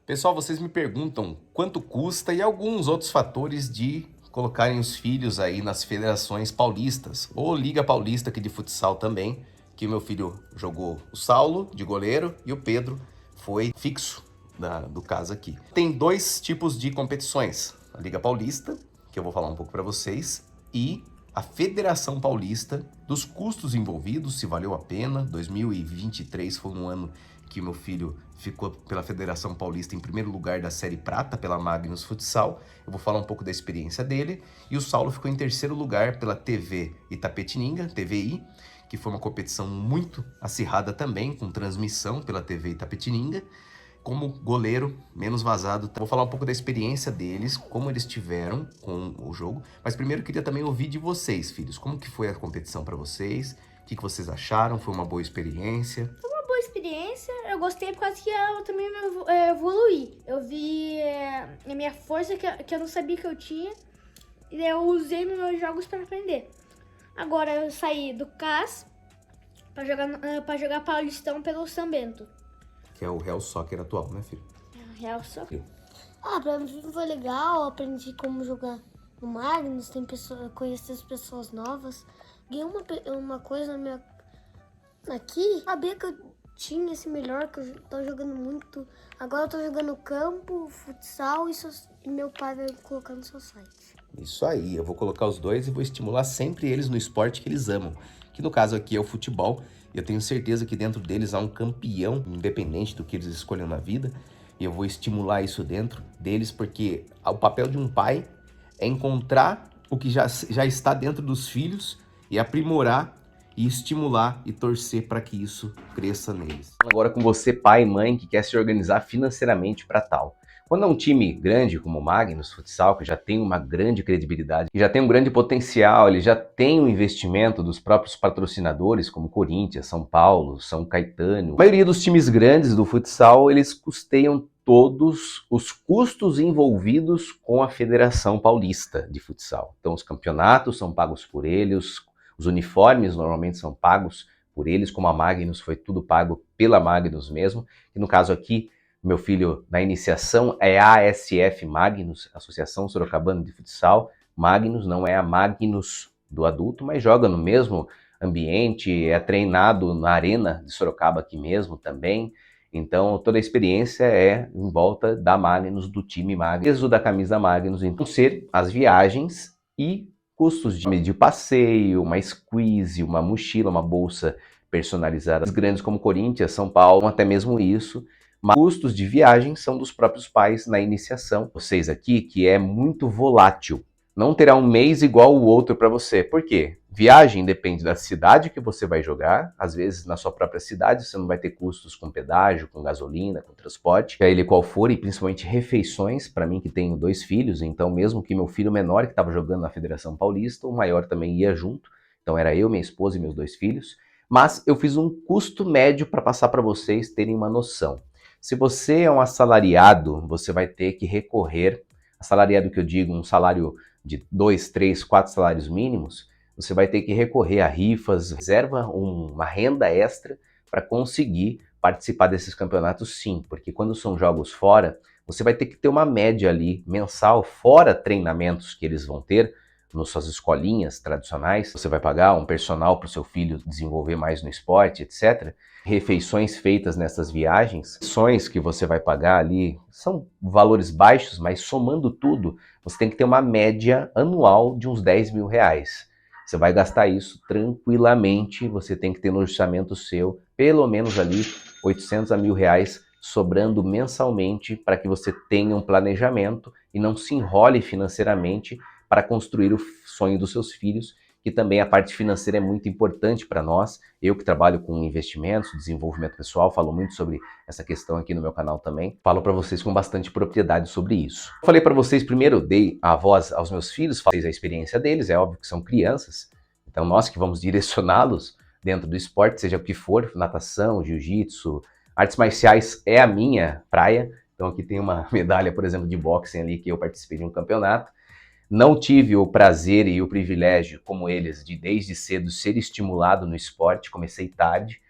Pessoal, vocês me perguntam quanto custa e alguns outros fatores de colocarem os filhos aí nas federações paulistas, ou Liga Paulista aqui de futsal também, que o meu filho jogou o Saulo de goleiro e o Pedro foi fixo do caso aqui. Tem dois tipos de competições, a Liga Paulista, que eu vou falar um pouco para vocês, e a Federação Paulista, dos custos envolvidos, se valeu a pena. 2023 foi um ano que meu filho ficou pela Federação Paulista em primeiro lugar da Série Prata pela Magnus Futsal. Eu vou falar um pouco da experiência dele. E o Saulo ficou em terceiro lugar pela TV Itapetininga, TVI, que foi uma competição muito acirrada também, com transmissão pela TV Itapetininga. Como goleiro, menos vazado. Vou falar um pouco da experiência deles, como eles tiveram com o jogo. Mas primeiro eu queria também ouvir de vocês, filhos. Como que foi a competição para vocês? O que vocês acharam? Foi uma boa experiência? Boa experiência, eu gostei por causa que eu também evoluí. Eu vi a minha força que eu não sabia que eu tinha e eu usei nos meus jogos para aprender. Agora eu saí do CAS para jogar Paulistão pelo São Bento. Que é o Real Soccer atual, né, filho? É, Real Soccer. Pra mim foi legal, aprendi como jogar no Magnus, conheci as pessoas novas. Ganhei uma coisa na minha... Aqui, sabia que eu tinha esse melhor, que eu tô jogando muito. Agora eu tô jogando campo, futsal e meu pai vai colocar no seu site. Isso aí, eu vou colocar os dois e vou estimular sempre eles no esporte que eles amam. Que no caso aqui é o futebol. Eu tenho certeza que dentro deles há um campeão, independente do que eles escolham na vida. E eu vou estimular isso dentro deles, porque o papel de um pai é encontrar o que já está dentro dos filhos e aprimorar e estimular e torcer para que isso cresça neles. Agora com você, pai e mãe, que quer se organizar financeiramente para tal. Quando é um time grande como o Magnus Futsal, que já tem uma grande credibilidade, que já tem um grande potencial, ele já tem um investimento dos próprios patrocinadores, como Corinthians, São Paulo, São Caetano. A maioria dos times grandes do futsal, eles custeiam todos os custos envolvidos com a Federação Paulista de Futsal. Então os campeonatos são pagos por eles, os uniformes normalmente são pagos por eles, como a Magnus foi tudo pago pela Magnus mesmo, e no caso aqui, meu filho, na iniciação, é a ASF Magnus, Associação Sorocabana de Futsal. Magnus não é a Magnus do adulto, mas joga no mesmo ambiente, é treinado na arena de Sorocaba aqui mesmo também. Então, toda a experiência é em volta da Magnus, do time Magnus, peso da camisa Magnus, então ser as viagens e custos de passeio, uma squeeze, uma mochila, uma bolsa personalizada. Os grandes como Corinthians, São Paulo, até mesmo isso. Mas custos de viagem são dos próprios pais na iniciação. Vocês aqui, que é muito volátil. Não terá um mês igual o outro para você. Por quê? Viagem depende da cidade que você vai jogar. Às vezes, na sua própria cidade, você não vai ter custos com pedágio, com gasolina, com transporte, seja ele qual for, e principalmente refeições. Para mim, que tenho 2 filhos, então mesmo que meu filho menor, que estava jogando na Federação Paulista, o maior também ia junto. Então era eu, minha esposa e meus 2 filhos. Mas eu fiz um custo médio para passar para vocês terem uma noção. Se você é um assalariado, você vai ter que recorrer, assalariado que eu digo, um salário de 2, 3, 4 salários mínimos, você vai ter que recorrer a rifas, reserva uma renda extra para conseguir participar desses campeonatos sim, porque quando são jogos fora, você vai ter que ter uma média ali mensal, fora treinamentos que eles vão ter, nas suas escolinhas tradicionais, você vai pagar um personal para o seu filho desenvolver mais no esporte, etc. Refeições feitas nessas viagens, ações que você vai pagar ali, são valores baixos, mas somando tudo, você tem que ter uma média anual de uns 10 mil reais. Você vai gastar isso tranquilamente, você tem que ter no orçamento seu, pelo menos ali, 800 a mil reais sobrando mensalmente para que você tenha um planejamento e não se enrole financeiramente para construir o sonho dos seus filhos, que também a parte financeira é muito importante para nós. Eu que trabalho com investimentos, desenvolvimento pessoal, falo muito sobre essa questão aqui no meu canal também. Falo para vocês com bastante propriedade sobre isso. Falei para vocês primeiro, dei a voz aos meus filhos, falei a experiência deles, é óbvio que são crianças, então nós que vamos direcioná-los dentro do esporte, seja o que for, natação, jiu-jitsu, artes marciais é a minha praia. Então aqui tem uma medalha, por exemplo, de boxing ali que eu participei de um campeonato. Não tive o prazer e o privilégio, como eles, de desde cedo ser estimulado no esporte, comecei tarde.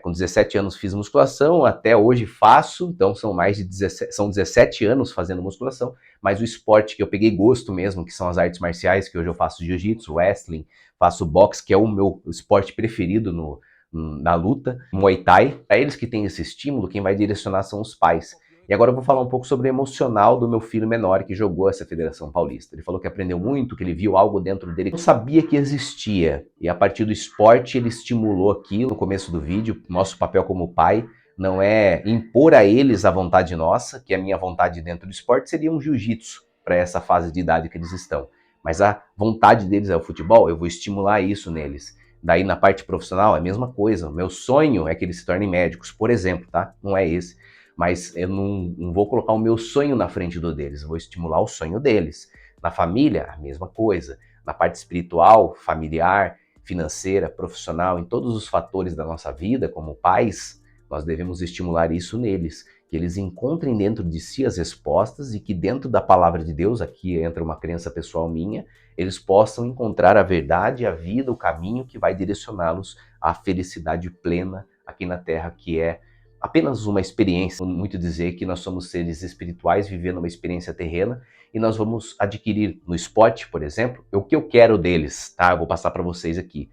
Com 17 anos fiz musculação, até hoje faço, então são 17 anos fazendo musculação, mas o esporte que eu peguei gosto mesmo, que são as artes marciais, que hoje eu faço jiu-jitsu, wrestling, faço boxe, que é o meu esporte preferido na luta, Muay Thai. Para eles que têm esse estímulo, quem vai direcionar são os pais. E agora eu vou falar um pouco sobre o emocional do meu filho menor que jogou essa Federação Paulista. Ele falou que aprendeu muito, que ele viu algo dentro dele que não sabia que existia. E a partir do esporte ele estimulou aquilo. No começo do vídeo, nosso papel como pai não é impor a eles a vontade nossa, que a minha vontade dentro do esporte seria um jiu-jitsu para essa fase de idade que eles estão. Mas a vontade deles é o futebol, eu vou estimular isso neles. Daí na parte profissional é a mesma coisa. Meu sonho é que eles se tornem médicos, por exemplo, tá? Não é esse. Mas eu não vou colocar o meu sonho na frente do deles, eu vou estimular o sonho deles. Na família, a mesma coisa. Na parte espiritual, familiar, financeira, profissional, em todos os fatores da nossa vida, como pais, nós devemos estimular isso neles. Que eles encontrem dentro de si as respostas e que dentro da palavra de Deus, aqui entra uma crença pessoal minha, eles possam encontrar a verdade, a vida, o caminho que vai direcioná-los à felicidade plena aqui na Terra, que é apenas uma experiência. Muito dizer que nós somos seres espirituais vivendo uma experiência terrena e nós vamos adquirir no esporte, por exemplo, o que eu quero deles, tá? Eu vou passar para vocês aqui.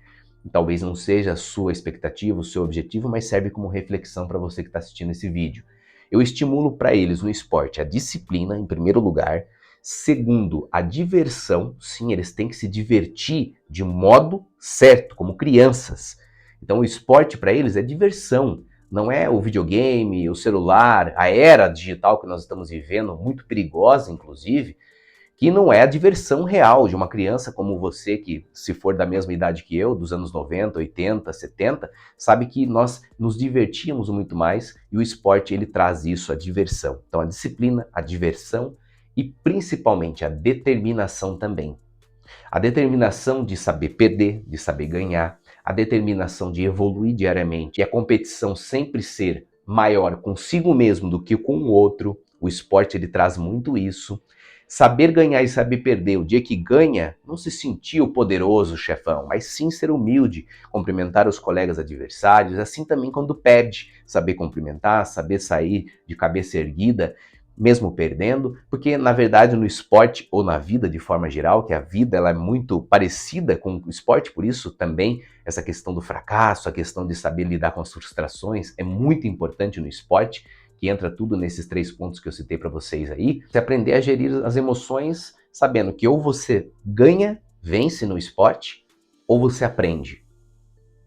Talvez não seja a sua expectativa, o seu objetivo, mas serve como reflexão para você que está assistindo esse vídeo. Eu estimulo para eles no esporte a disciplina, em primeiro lugar. Segundo, a diversão. Sim, eles têm que se divertir de modo certo, como crianças. Então o esporte para eles é diversão. Não é o videogame, o celular, a era digital que nós estamos vivendo, muito perigosa, inclusive, que não é a diversão real de uma criança como você, que se for da mesma idade que eu, dos anos 90, 80, 70, sabe que nós nos divertíamos muito mais e o esporte ele traz isso, a diversão. Então a disciplina, a diversão e principalmente a determinação também. A determinação de saber perder, de saber ganhar, a determinação de evoluir diariamente e a competição sempre ser maior consigo mesmo do que com o outro. O esporte ele traz muito isso. Saber ganhar e saber perder. O dia que ganha, não se sentir o poderoso chefão, mas sim ser humilde, cumprimentar os colegas adversários, assim também quando perde, saber cumprimentar, saber sair de cabeça erguida, mesmo perdendo, porque na verdade no esporte ou na vida de forma geral, que a vida ela é muito parecida com o esporte, por isso também essa questão do fracasso, a questão de saber lidar com as frustrações é muito importante no esporte, que entra tudo nesses 3 pontos que eu citei para vocês aí. Você aprender a gerir as emoções sabendo que ou você ganha, vence no esporte, ou você aprende.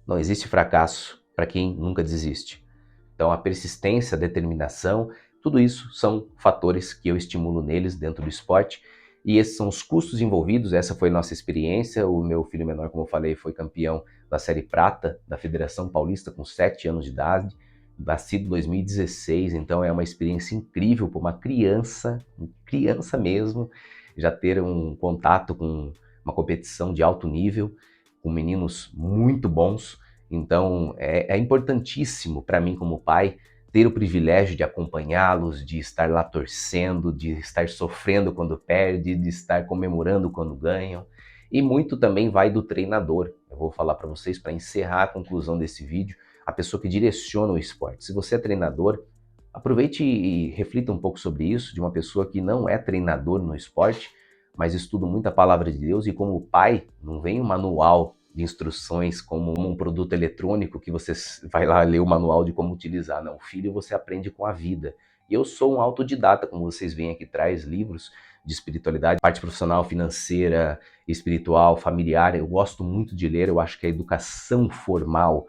Não existe fracasso para quem nunca desiste. Então a persistência, a determinação, tudo isso são fatores que eu estimulo neles dentro do esporte e esses são os custos envolvidos, essa foi a nossa experiência. O meu filho menor, como eu falei, foi campeão da Série Prata da Federação Paulista com 7 anos de idade, nascido em 2016, então é uma experiência incrível para uma criança mesmo, já ter um contato com uma competição de alto nível, com meninos muito bons. Então é importantíssimo para mim como pai ter o privilégio de acompanhá-los, de estar lá torcendo, de estar sofrendo quando perde, de estar comemorando quando ganham. E muito também vai do treinador. Eu vou falar para vocês, para encerrar a conclusão desse vídeo, a pessoa que direciona o esporte. Se você é treinador, aproveite e reflita um pouco sobre isso, de uma pessoa que não é treinador no esporte, mas estuda muito a palavra de Deus e como pai, não vem um manual de instruções como um produto eletrônico que você vai lá ler o manual de como utilizar. Não, o filho você aprende com a vida. E eu sou um autodidata, como vocês veem aqui atrás, livros de espiritualidade, parte profissional, financeira, espiritual, familiar. Eu gosto muito de ler, eu acho que a educação formal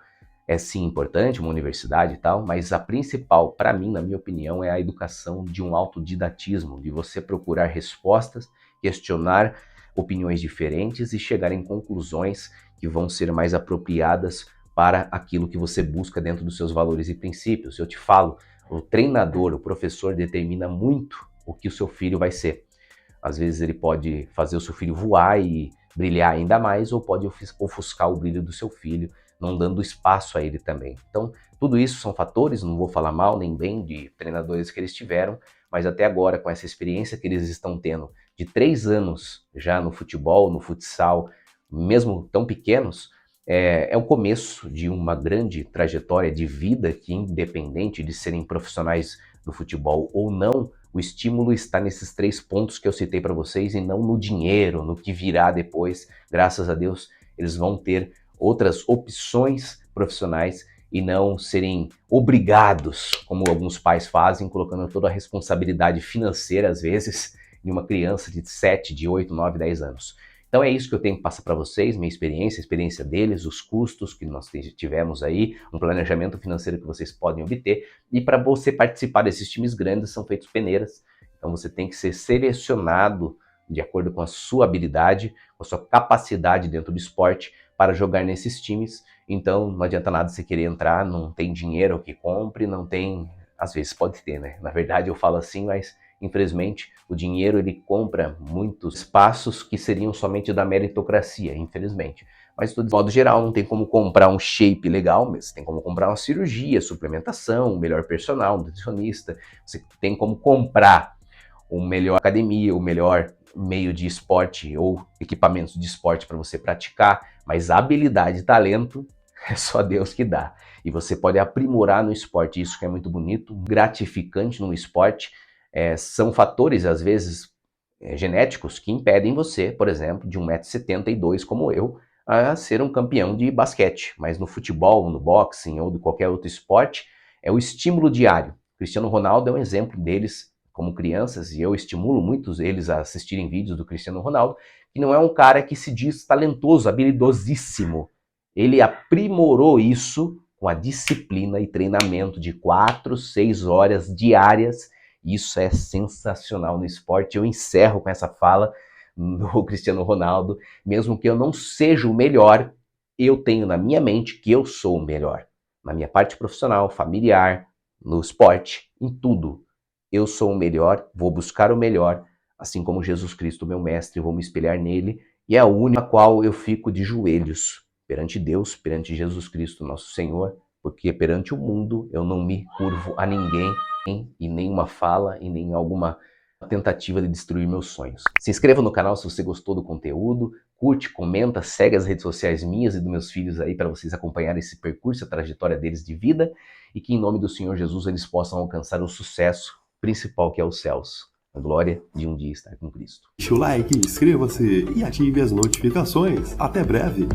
é sim importante, uma universidade e tal, mas a principal, para mim, na minha opinião, é a educação de um autodidatismo, de você procurar respostas, questionar opiniões diferentes e chegar em conclusões que vão ser mais apropriadas para aquilo que você busca dentro dos seus valores e princípios. Eu te falo, o treinador, o professor determina muito o que o seu filho vai ser. Às vezes ele pode fazer o seu filho voar e brilhar ainda mais, ou pode ofuscar o brilho do seu filho, não dando espaço a ele também. Então, tudo isso são fatores, não vou falar mal nem bem de treinadores que eles tiveram, mas até agora, com essa experiência que eles estão tendo de 3 anos já no futebol, no futsal, mesmo tão pequenos, é o começo de uma grande trajetória de vida que, independente de serem profissionais do futebol ou não, o estímulo está nesses 3 pontos que eu citei para vocês e não no dinheiro, no que virá depois. Graças a Deus, eles vão ter outras opções profissionais e não serem obrigados, como alguns pais fazem, colocando toda a responsabilidade financeira, às vezes, em uma criança de 7, de 8, 9, 10 anos. Então é isso que eu tenho que passar para vocês, minha experiência, a experiência deles, os custos que nós tivemos aí, um planejamento financeiro que vocês podem obter. E para você participar desses times grandes são feitos peneiras. Então você tem que ser selecionado de acordo com a sua habilidade, com a sua capacidade dentro do esporte para jogar nesses times. Então não adianta nada você querer entrar, não tem dinheiro que compre, não tem... Às vezes pode ter, né? Na verdade eu falo assim, mas... Infelizmente, o dinheiro ele compra muitos espaços que seriam somente da meritocracia, infelizmente. Mas, de modo geral, não tem como comprar um shape legal, mas tem como comprar uma cirurgia, suplementação, um melhor personal, um nutricionista. Você tem como comprar uma melhor academia, o melhor meio de esporte ou equipamentos de esporte para você praticar, mas habilidade e talento é só Deus que dá. E você pode aprimorar no esporte, isso que é muito bonito, gratificante no esporte. São fatores, às vezes, genéticos que impedem você, por exemplo, de 1,72 m como eu, a ser um campeão de basquete. Mas no futebol, no boxing ou de qualquer outro esporte, é o estímulo diário. Cristiano Ronaldo é um exemplo deles como crianças, e eu estimulo muitos eles a assistirem vídeos do Cristiano Ronaldo, que não é um cara que se diz talentoso, habilidosíssimo. Ele aprimorou isso com a disciplina e treinamento de 4, 6 horas diárias. Isso é sensacional no esporte. Eu encerro com essa fala do Cristiano Ronaldo. Mesmo que eu não seja o melhor, eu tenho na minha mente que eu sou o melhor. Na minha parte profissional, familiar, no esporte, em tudo. Eu sou o melhor, vou buscar o melhor, assim como Jesus Cristo, meu mestre, vou me espelhar nele. E é a única qual eu fico de joelhos perante Deus, perante Jesus Cristo, nosso Senhor, porque perante o mundo eu não me curvo a ninguém, e nenhuma fala e nem alguma tentativa de destruir meus sonhos. Se inscreva no canal se você gostou do conteúdo, curte, comenta, segue as redes sociais minhas e dos meus filhos aí para vocês acompanharem esse percurso, a trajetória deles de vida, e que em nome do Senhor Jesus eles possam alcançar o sucesso principal que é os céus, a glória de um dia estar com Cristo. Deixe o like, inscreva-se e ative as notificações. Até breve!